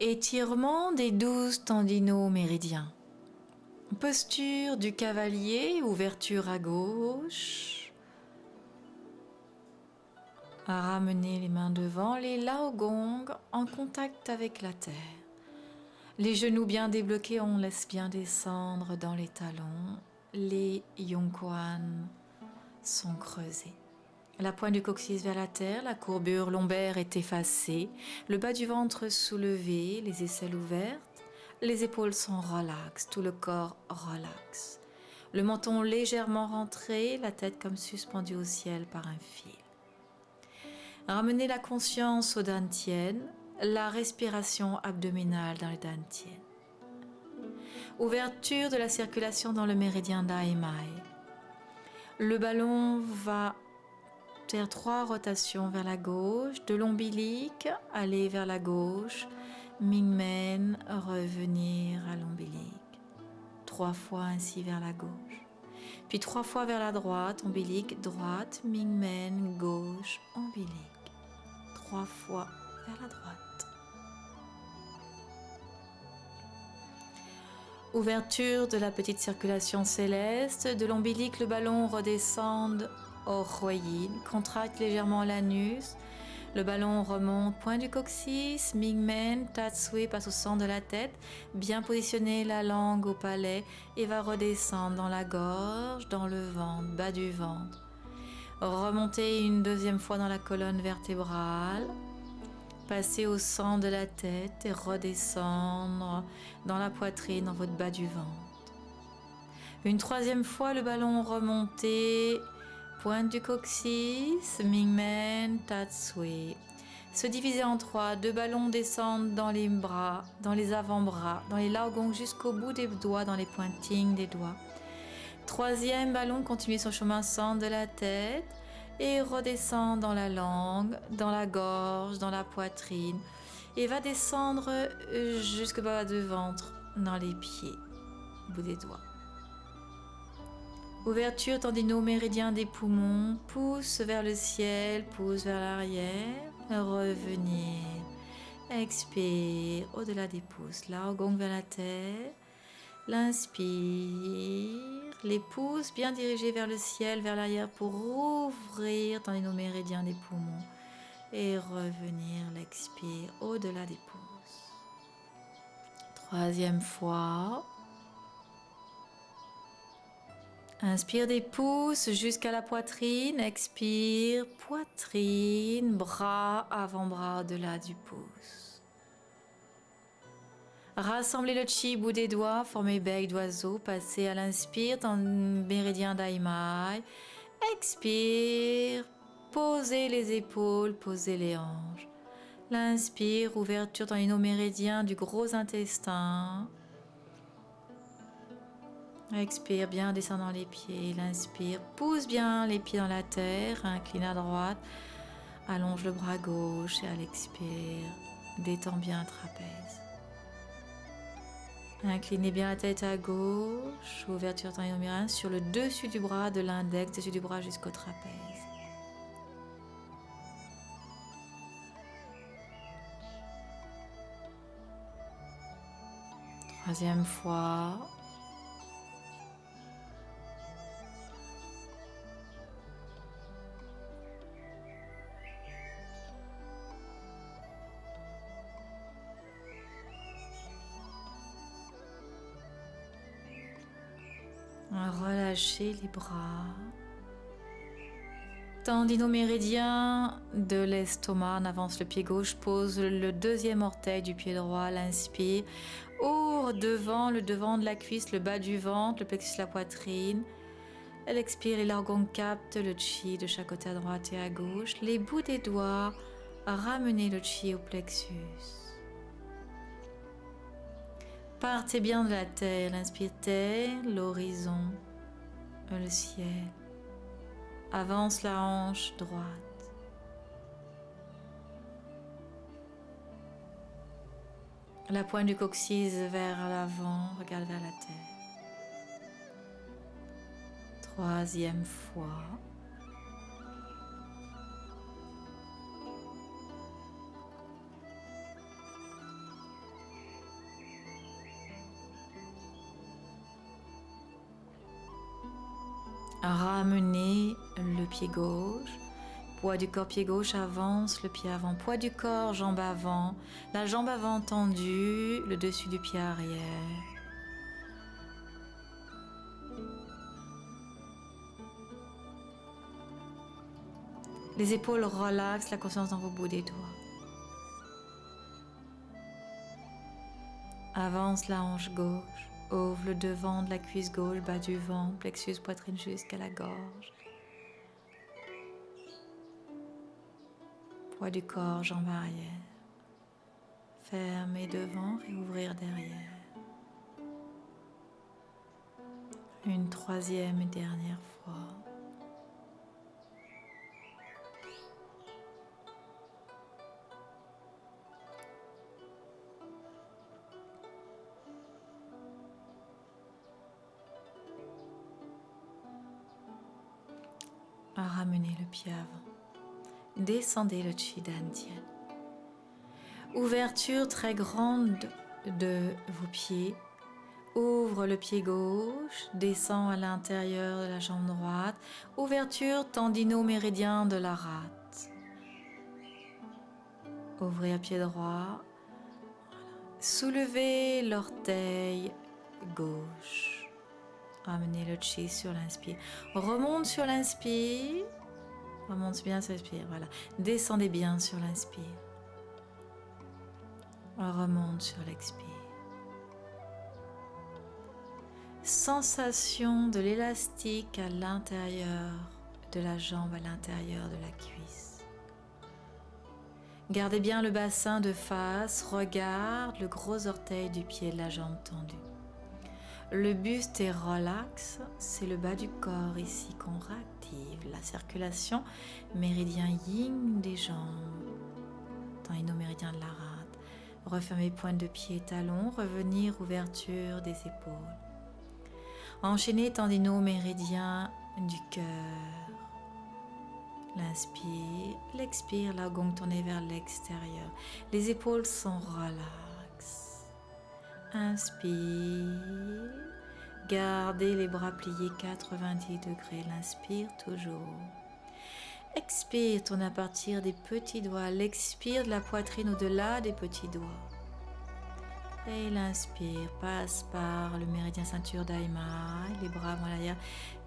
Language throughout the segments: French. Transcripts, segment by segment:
Étirement des 12 tendinaux méridiens. Posture du cavalier, ouverture à gauche. Ramenez les mains devant, les laogong en contact avec la terre. Les genoux bien débloqués, on laisse bien descendre dans les talons. Les yongquan sont creusés. La pointe du coccyx vers la terre, la courbure lombaire est effacée, le bas du ventre soulevé, les aisselles ouvertes, les épaules sont relaxes, tout le corps relaxe. Le menton légèrement rentré, la tête comme suspendue au ciel par un fil. Ramenez la conscience au dantian, la respiration abdominale dans le dantian. Ouverture de la circulation dans le méridien d'Aimai. Le ballon va faire 3 rotations vers la gauche, de l'ombilic, aller vers la gauche, Mingmen, revenir à l'ombilic. 3 fois ainsi vers la gauche. Puis 3 fois vers la droite, ombilic, droite, Mingmen, gauche, ombilic. 3 fois vers la droite. Ouverture de la petite circulation céleste, de l'ombilic, le ballon redescend au Huayin, contracte légèrement l'anus, le ballon remonte, point du coccyx, Mingmen, Tatsui passe au centre de la tête, bien positionner la langue au palais et va redescendre dans la gorge, dans le ventre, bas du ventre. Remonter une deuxième fois dans la colonne vertébrale, passer au centre de la tête et redescendre dans la poitrine, dans votre bas du ventre. Une troisième fois, le ballon remonté, pointe du coccyx, Mingmen, Tatsui. Se diviser en 3, 2 ballons descendent dans les bras, dans les avant-bras, dans les laogong jusqu'au bout des doigts, dans les pointings des doigts. Troisième ballon, continue son chemin centre de la tête et redescend dans la langue, dans la gorge, dans la poitrine et va descendre jusqu'au bas du ventre, dans les pieds, au bout des doigts. Ouverture tendinaux méridiens des poumons, pousse vers le ciel, pousse vers l'arrière, revenir. Expire au-delà des pouces, laogong vers la terre. L'inspire, les pouces bien dirigés vers le ciel, vers l'arrière pour ouvrir tendinaux méridiens des poumons et revenir, l'expire au-delà des pouces. Troisième fois. Inspire des pouces jusqu'à la poitrine, expire, poitrine, bras, avant-bras au-delà du pouce. Rassemblez le chi, bout des doigts, formez bec d'oiseau, passez à l'inspire dans le méridien d'Aimai. Expire, posez les épaules, posez les hanches. L'inspire, ouverture dans les méridiens du gros intestin. Expire bien, descendant les pieds. L'inspire, pousse bien les pieds dans la terre, incline à droite, allonge le bras gauche et à l'expire, détend bien le trapèze. Inclinez bien la tête à gauche, ouverture dans les méridiens sur le dessus du bras, de l'index, dessus du bras jusqu'au trapèze. Troisième fois. Relâchez les bras. Tendinaux méridiens de l'estomac, on avance le pied gauche, pose le deuxième orteil du pied droit, l'inspire, ouvre devant le devant de la cuisse, le bas du ventre, le plexus de la poitrine. Elle expire, les laogong captent le chi de chaque côté à droite et à gauche. Les bouts des doigts, ramenez le chi au plexus. Partez bien de la terre, l'inspire terre, l'horizon, le ciel. Avance la hanche droite. La pointe du coccyx vers l'avant, regarde vers la terre. Troisième fois. Ramenez le pied gauche. Poids du corps, pied gauche, avance, le pied avant. Poids du corps, jambe avant. La jambe avant tendue, le dessus du pied arrière. Les épaules relaxent, la conscience dans vos bouts des doigts. Avance la hanche gauche. Ouvre le devant de la cuisse gauche, bas du ventre, plexus poitrine jusqu'à la gorge. Poids du corps, jambe arrière. Fermer devant et ouvrir derrière. Une troisième et dernière fois. Ramenez le pied avant. Descendez le chi dantian. Ouverture très grande de vos pieds. Ouvre le pied gauche, descend à l'intérieur de la jambe droite. Ouverture tendino-méridien de la rate. Ouvrez à pied droit. Soulevez l'orteil gauche. Ramenez le chi sur l'inspire. Remonte sur l'inspire. Remonte bien sur l'inspire. Voilà. Descendez bien sur l'inspire. Remonte sur l'expire. Sensation de l'élastique à l'intérieur de la jambe, à l'intérieur de la cuisse. Gardez bien le bassin de face. Regarde le gros orteil du pied de la jambe tendue. Le buste est relax, c'est le bas du corps ici qu'on réactive. La circulation, méridien yin des jambes, tendino-méridien de la rate. Refermer pointe de pied, talon, revenir ouverture des épaules. Enchaîner tendino-méridien du cœur. L'inspire, l'expire, la gongue tournée vers l'extérieur. Les épaules sont relaxes. Inspire, gardez les bras pliés 90 degrés, l'inspire toujours. Expire, tourne à partir des petits doigts, l'expire de la poitrine au-delà des petits doigts. Et l'inspire, passe par le méridien ceinture d'Aima, les bras avant l'arrière.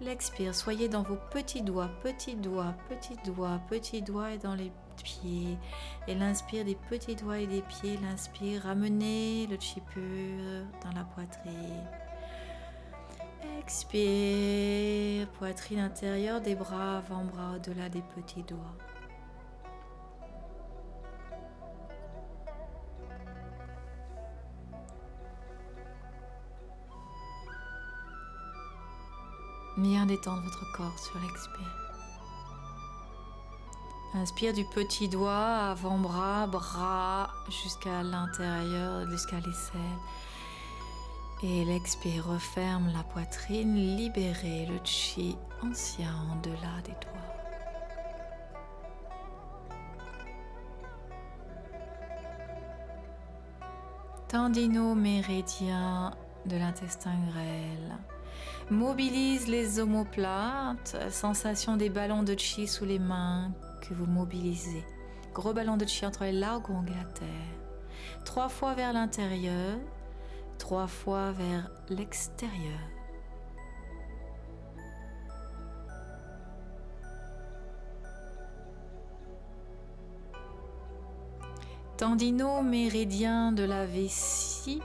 L'expire, soyez dans vos petits doigts, petits doigts, petits doigts, petits doigts et dans les pieds. Et l'inspire des petits doigts et des pieds, l'inspire, ramenez le chi pur dans la poitrine. Expire, poitrine intérieure des bras, avant-bras au-delà des petits doigts. Bien détendre votre corps sur l'expire. Inspire du petit doigt, avant-bras, bras jusqu'à l'intérieur, jusqu'à l'aisselle. Et l'expire, referme la poitrine, libérez le chi ancien au-delà des doigts. Tendino-méridien de l'intestin grêle. Mobilise les omoplates, sensation des ballons de chi sous les mains que vous mobilisez. Gros ballon de chi entre les largongues et la terre. 3 fois vers l'intérieur, 3 fois vers l'extérieur. Tendino-méridien de la vessie.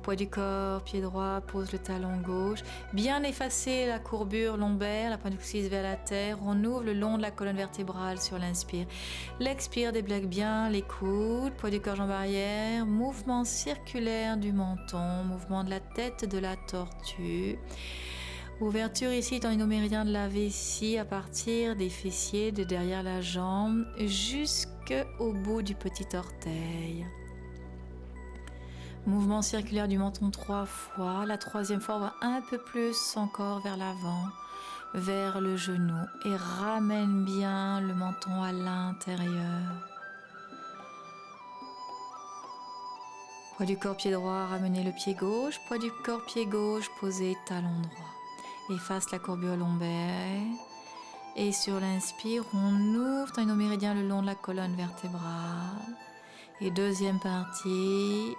Poids du corps, pied droit, pose le talon gauche. Bien effacer la courbure lombaire, la pointe du coccyx vers la terre. On ouvre le long de la colonne vertébrale sur l'inspire. L'expire, débloque bien les coudes, poids du corps, jambe arrière. Mouvement circulaire du menton, mouvement de la tête de la tortue. Ouverture ici, tendino-méridien de la vessie à partir des fessiers de derrière la jambe jusqu'au bout du petit orteil. Mouvement circulaire du menton 3 fois. La 3e fois, on va un peu plus encore vers l'avant, vers le genou. Et ramène bien le menton à l'intérieur. Poids du corps, pied droit, ramenez le pied gauche. Poids du corps, pied gauche, posez talon droit. efface la courbure lombaire. Et sur l'inspire, on ouvre nos méridiens le long de la colonne vertébrale. Et deuxième partie,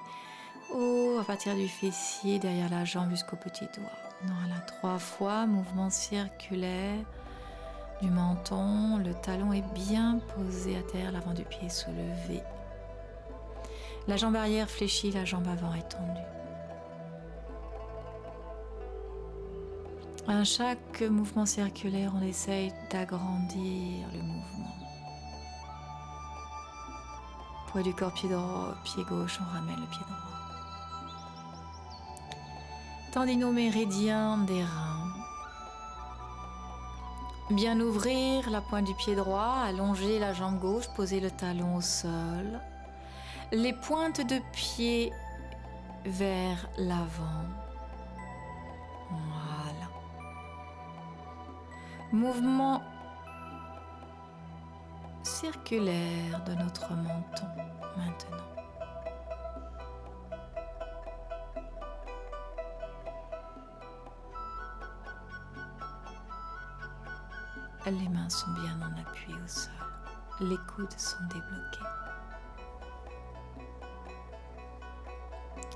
ouvre à partir du fessier, derrière la jambe jusqu'au petit doigt. Voilà, 3 fois, mouvement circulaire du menton. Le talon est bien posé à terre, l'avant du pied soulevé. La jambe arrière fléchie, la jambe avant est tendue. À chaque mouvement circulaire, on essaye d'agrandir le mouvement. Poids du corps, pied droit, pied gauche, on ramène le pied droit. Tendino-méridien des reins. Bien ouvrir la pointe du pied droit, allonger la jambe gauche, poser le talon au sol. Les pointes de pied vers l'avant. Voilà. Mouvement circulaire de notre menton maintenant. Les mains sont bien en appui au sol. Les coudes sont débloqués.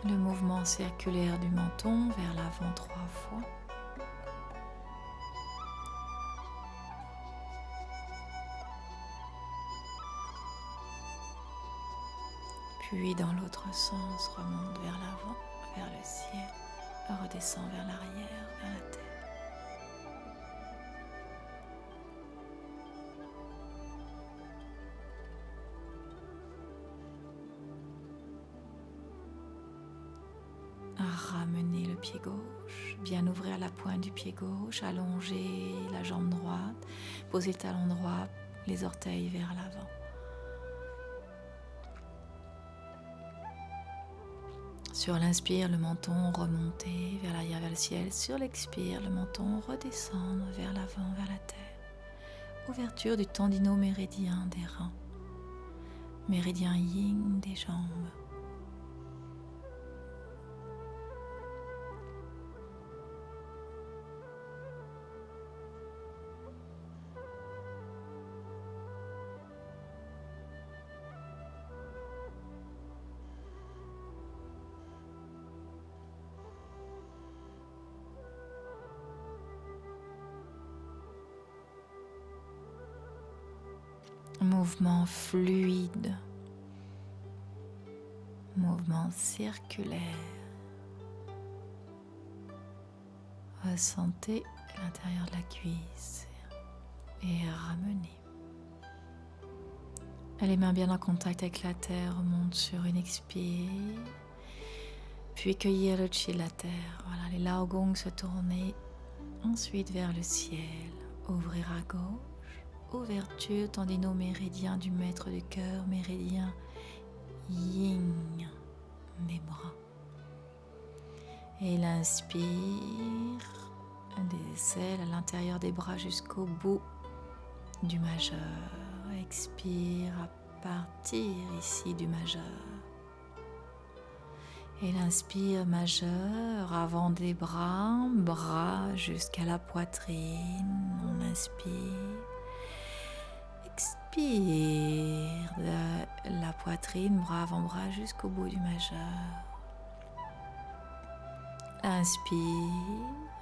Le mouvement circulaire du menton vers l'avant 3 fois. Puis dans l'autre sens, remonte vers l'avant, vers le ciel, redescend vers l'arrière, vers la terre. Ramener le pied gauche, bien ouvrir la pointe du pied gauche, allonger la jambe droite, poser le talon droit, les orteils vers l'avant. Sur l'inspire, le menton remonter vers l'arrière, vers le ciel. Sur l'expire, le menton redescendre vers l'avant, vers la terre. Ouverture du tendino-méridien des reins. Méridien yin des jambes. Mouvement fluide, mouvement circulaire. Ressentez l'intérieur de la cuisse et ramenez. Les mains bien en contact avec la terre, remonte sur une expire, puis cueillir le chi de la terre. Voilà, les laogong se tourner, ensuite vers le ciel, ouvrir à gauche. Ouverture tendino-méridien du maître du cœur, méridien yin des bras. Et l'inspire, des ailes à l'intérieur des bras jusqu'au bout du majeur. Expire à partir ici du majeur. Et l'inspire majeur, avant des bras, bras jusqu'à la poitrine. On inspire. Expire de la poitrine, bras avant-bras jusqu'au bout du majeur. Inspire.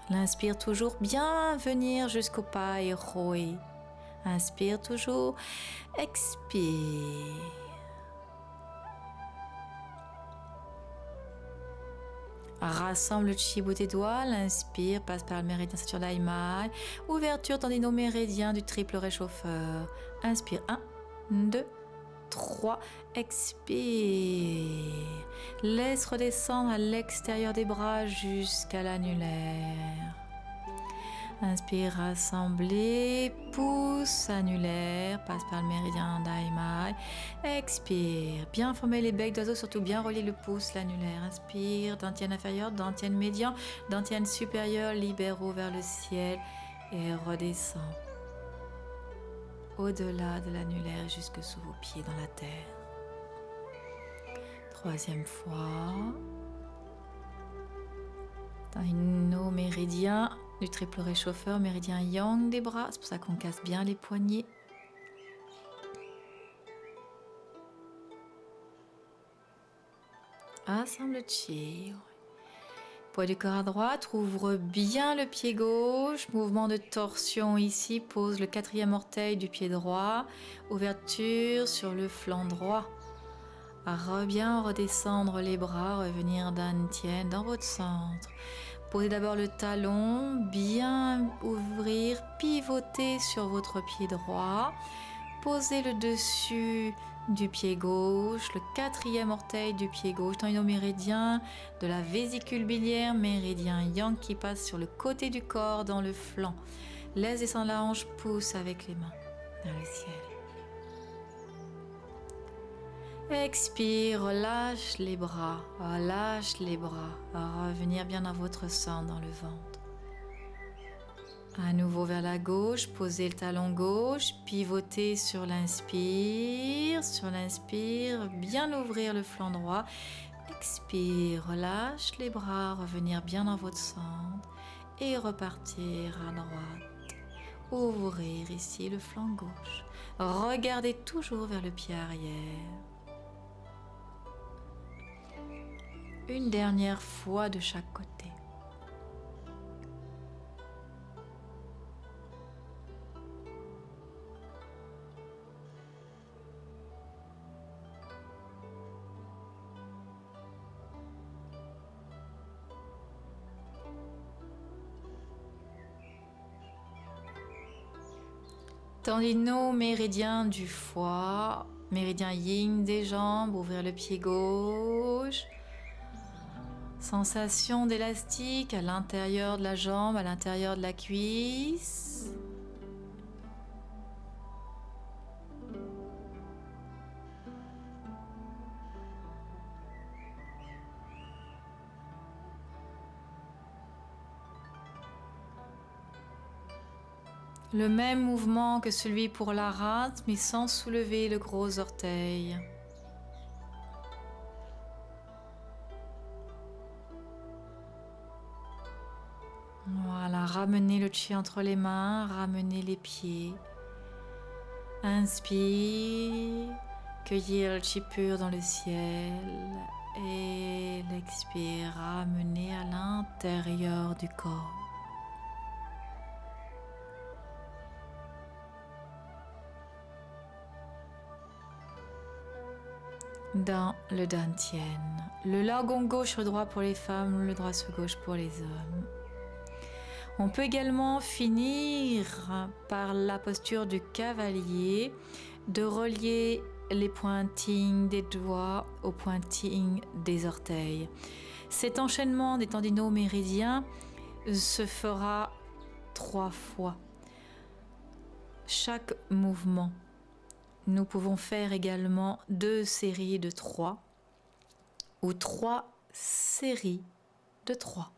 L'inspire toujours bien venir jusqu'au pai roi. Inspire toujours. Expire. Rassemble le chi bout des doigts, l'inspire, passe par le méridien ceinture d'Aimai, ouverture tendino-méridien du triple réchauffeur. Inspire, 1, 2, 3, expire. Laisse redescendre à l'extérieur des bras jusqu'à l'annulaire. Inspire, rassembler, pouce annulaire, passe par le méridien d'Aimai. Expire, bien former les becs d'oiseau, surtout bien relier le pouce, l'annulaire. Inspire, dantienne inférieure, dantienne médian, dantienne supérieure, libéraux vers le ciel et redescend. Au-delà de l'annulaire jusque sous vos pieds dans la terre. 3e fois. Tendino-méridien du triple réchauffeur, méridien yang des bras. C'est pour ça qu'on casse bien les poignets. Assemble chi. Poids du corps à droite, ouvre bien le pied gauche, mouvement de torsion ici, pose le 4e orteil du pied droit, ouverture sur le flanc droit. Bien redescendre les bras, revenir dantian dans votre centre. Posez d'abord le talon, bien ouvrir, pivoter sur votre pied droit. Posez le dessus du pied gauche, le 4e orteil du pied gauche, tendon méridien de la vésicule biliaire, méridien yang qui passe sur le côté du corps dans le flanc. Laisse descendre la hanche, pousse avec les mains vers le ciel. Expire, relâche les bras, revenir bien dans votre centre, dans le ventre. À nouveau vers la gauche, posez le talon gauche, pivotez sur l'inspire, bien ouvrir le flanc droit. Expire, relâche les bras, revenir bien dans votre centre et repartir à droite. Ouvrir ici le flanc gauche. Regardez toujours vers le pied arrière. Une dernière fois de chaque côté. Tendinaux méridien du foie, méridien yin des jambes, ouvrir le pied gauche. Sensation d'élastique à l'intérieur de la jambe, à l'intérieur de la cuisse. Le même mouvement que celui pour la rate, mais sans soulever le gros orteil. Voilà, ramenez le chi entre les mains, ramenez les pieds. Inspire, cueillir le chi pur dans le ciel. Et l'expire, ramener à l'intérieur du corps. Dans le dantian. Le lagon gauche sur le droit pour les femmes, le droit sur gauche pour les hommes. On peut également finir par la posture du cavalier, de relier les pointings des doigts aux pointings des orteils. Cet enchaînement des tendinaux méridiens se fera 3 fois. Chaque mouvement. Nous pouvons faire également 2 séries de 3 ou 3 séries de 3.